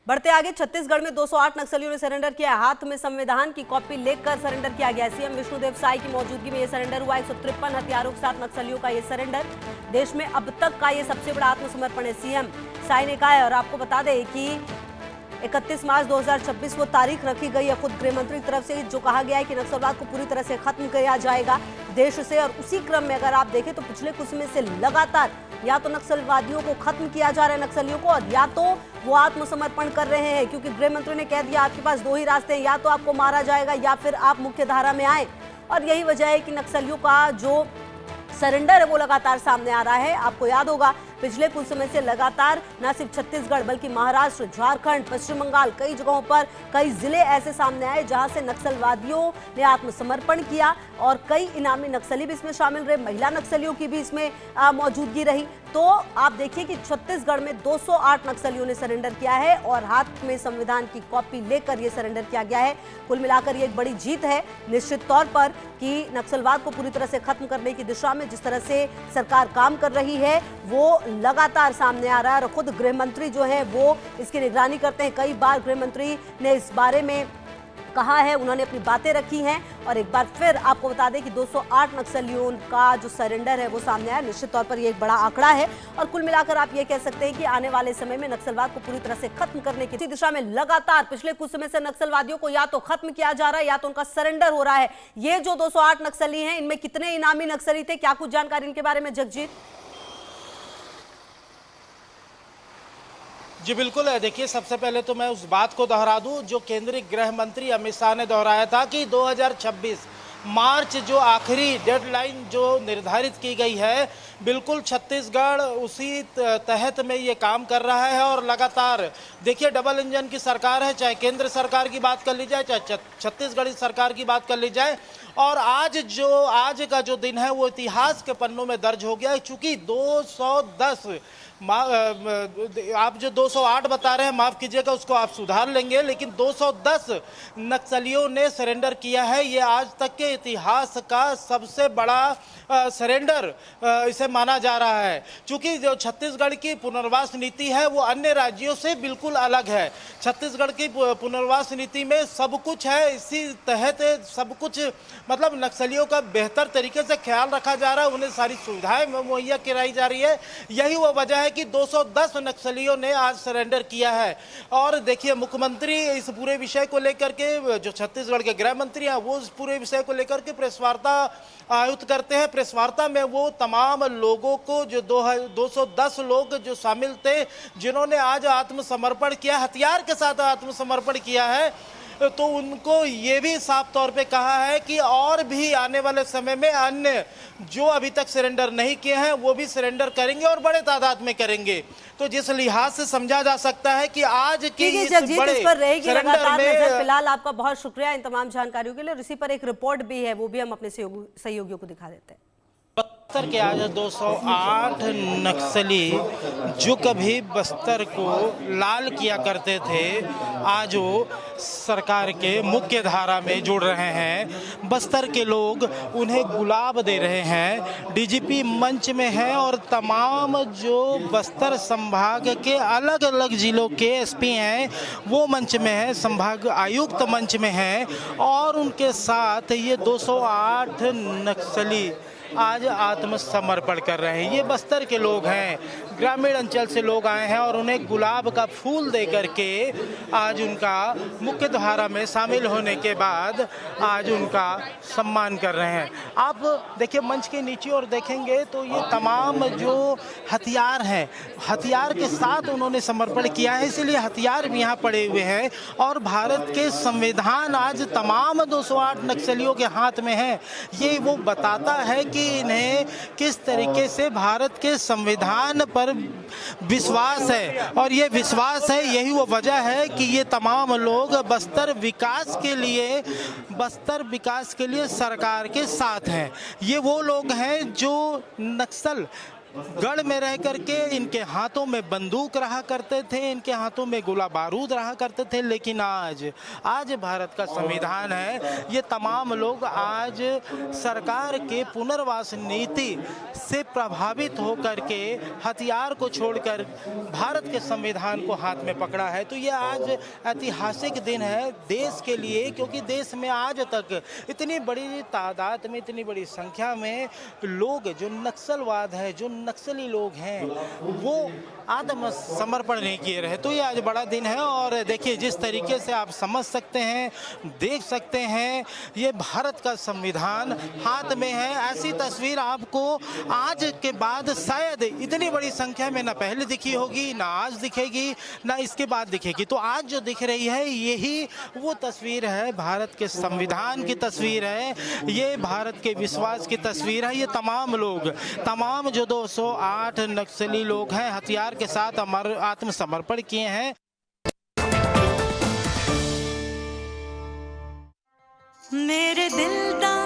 बढ़ते आगे, छत्तीसगढ़ में 208 नक्सलियों ने सरेंडर किया। हाथ में संविधान की कॉपी लेकर सरेंडर किया गया। सीएम विष्णुदेव साय की मौजूदगी में यह सरेंडर हुआ। 153 हथियारों के साथ नक्सलियों का यह सरेंडर देश में अब तक का यह सबसे बड़ा आत्मसमर्पण है, सीएम साय ने कहा है। और आपको बता दें कि 31 मार्च 2026 वो तारीख रखी गई है खुद गृह मंत्री की तरफ से, जो कहा गया है कि नक्सलवाद को पूरी तरह से खत्म किया जाएगा देश से। और उसी क्रम में अगर आप देखें तो पिछले कुछ समय से लगातार या तो नक्सलवादियों को खत्म किया जा रहा है, नक्सलियों को, और या तो वो आत्मसमर्पण कर रहे हैं, क्योंकि गृह मंत्री ने कह दिया आपके पास दो ही रास्ते हैं, या तो आपको मारा जाएगा या फिर आप मुख्य धारा में आए। और यही वजह है कि नक्सलियों का जो सरेंडर है वो लगातार सामने आ रहा है। आपको याद होगा पिछले कुछ समय से लगातार न सिर्फ छत्तीसगढ़ बल्कि महाराष्ट्र, झारखंड, पश्चिम बंगाल, कई जगहों पर कई जिले ऐसे सामने आए जहां से नक्सलवादियों ने आत्मसमर्पण किया और कई इनामी नक्सली भी इसमें शामिल रहे, महिला नक्सलियों की भी इसमें मौजूदगी रही। तो आप देखिए कि छत्तीसगढ़ में 208 नक्सलियों ने सरेंडर किया है और हाथ में संविधान की कॉपी लेकर यह सरेंडर किया गया है। कुल मिलाकर ये एक बड़ी जीत है निश्चित तौर पर कि नक्सलवाद को पूरी तरह से खत्म करने की दिशा में जिस तरह से सरकार काम कर रही है वो लगातार सामने आ रहा है। और खुद गृह मंत्री जो है वो इसकी निगरानी करते हैं। कई बार गृह मंत्री ने इस बारे में कहा है, उन्होंने अपनी बातें रखी हैं। और एक बार फिर आपको बता दें कि 208 नक्सलियों का जो सरेंडर है वो सामने आया। निश्चित तौर पर ये एक बड़ा आंकड़ा है और कुल मिलाकर आप ये कह सकते हैं कि आने वाले समय में नक्सलवाद को पूरी तरह से खत्म करने की दिशा में लगातार पिछले कुछ समय से नक्सलवादियों को या तो खत्म किया जा रहा है या तो उनका सरेंडर हो रहा है। ये जो 208 नक्सली हैं, इनमें कितने इनामी नक्सली थे, क्या कुछ जानकारी इनके बारे में जगजीत? जी बिल्कुल है। देखिए, सबसे पहले तो मैं उस बात को दोहरा दूं जो केंद्रीय गृह मंत्री अमित शाह ने दोहराया था कि 2026 मार्च जो आखिरी डेडलाइन जो निर्धारित की गई है, बिल्कुल छत्तीसगढ़ उसी तहत में ये काम कर रहा है। और लगातार देखिए, डबल इंजन की सरकार है, चाहे केंद्र सरकार की बात कर ली जाए, चाहे छत्तीसगढ़ी सरकार की बात कर ली जाए। और आज का जो दिन है वो इतिहास के पन्नों में दर्ज हो गया है, चूंकि 210 आप जो 208 बता रहे हैं, माफ कीजिएगा, उसको आप सुधार लेंगे, लेकिन 210 नक्सलियों ने सरेंडर किया है। ये आज तक के इतिहास का सबसे बड़ा सरेंडर इसे माना जा रहा है। चूंकि जो छत्तीसगढ़ की पुनर्वास नीति है वो अन्य राज्यों से बिल्कुल अलग है। छत्तीसगढ़ की पुनर्वास नीति में सब कुछ है, इसी तहत सब कुछ मतलब नक्सलियों का बेहतर तरीके से ख्याल रखा जा रहा है, उन्हें सारी सुविधाएं मुहैया कराई जा रही है। यही वो वजह है कि 210 नक्सलियों ने आज सरेंडर किया है। और देखिए, मुख्यमंत्री इस पूरे विषय को लेकर के, जो छत्तीसगढ़ के गृह मंत्री हैं, वो इस पूरे विषय को लेकर के प्रेस वार्ता आयोजित करते हैं। प्रेस वार्ता में वो तमाम लोगों को, जो 210 लोग जो शामिल थे, जिन्होंने आज आत्मसमर्पण किया, हथियार के साथ आत्मसमर्पण किया है, तो उनको ये भी साफ तौर पे कहा है कि और भी आने वाले समय में अन्य जो अभी तक सरेंडर नहीं किए हैं वो भी सरेंडर करेंगे और बड़े तादाद में करेंगे। तो जिस लिहाज से समझा जा सकता है कि आज की इस बड़े सरेंडर में, फिलहाल आपका बहुत शुक्रिया इन तमाम जानकारियों के लिए। और इसी पर एक रिपोर्ट भी है, वो भी हम अपने सहयोगियों को दिखा देते हैं। बस्तर के आज 208 नक्सली जो कभी बस्तर को लाल किया करते थे, आज वो सरकार के मुख्य धारा में जुड़ रहे हैं। बस्तर के लोग उन्हें गुलाब दे रहे हैं। डीजीपी मंच में है और तमाम जो बस्तर संभाग के अलग अलग जिलों के एसपी हैं वो मंच में है, संभाग आयुक्त मंच में है और उनके साथ ये 208 नक्सली आज आत्मसमर्पण कर रहे हैं। ये बस्तर के लोग हैं, ग्रामीण अंचल से लोग आए हैं और उन्हें गुलाब का फूल दे करके आज उनका मुख्य धारा में शामिल होने के बाद आज उनका सम्मान कर रहे हैं। आप देखिए, मंच के नीचे और देखेंगे तो ये तमाम जो हथियार हैं, हथियार के साथ उन्होंने समर्पण किया है, इसीलिए हथियार भी यहाँ पड़े हुए हैं। और भारत के संविधान आज तमाम 208 नक्सलियों के हाथ में है। ये वो बताता है कि इन्हें किस तरीके से भारत के संविधान पर विश्वास है। और ये विश्वास है, यही वो वजह है कि ये तमाम लोग बस्तर विकास के लिए सरकार के साथ हैं। ये वो लोग हैं जो नक्सल गढ़ में रह करके इनके हाथों में बंदूक रहा करते थे, इनके हाथों में गोला बारूद रहा करते थे। लेकिन आज भारत का संविधान है, ये तमाम लोग आज सरकार के पुनर्वास नीति से प्रभावित होकर के हथियार को छोड़कर भारत के संविधान को हाथ में पकड़ा है। तो ये आज ऐतिहासिक दिन है देश के लिए, क्योंकि देश में आज तक इतनी बड़ी तादाद में, इतनी बड़ी संख्या में लोग जो नक्सलवाद है, जो नक्सली लोग हैं, वो आत्मसमर्पण नहीं किए रहे। तो ये आज बड़ा दिन है। और देखिए जिस तरीके से आप समझ सकते हैं, देख सकते हैं, ये भारत का संविधान हाथ में है। ऐसी तस्वीर आपको आज के बाद शायद इतनी बड़ी संख्या में ना पहले दिखी होगी, ना आज दिखेगी, ना इसके बाद दिखेगी। तो आज जो दिख रही है यही वो तस्वीर है, भारत के संविधान की तस्वीर है, ये भारत के विश्वास की तस्वीर है। ये तमाम लोग, तमाम जो 208 नक्सली लोग हैं, हथियार के साथ हमारे आत्मसमर्पण किए हैं। मेरे दिल दा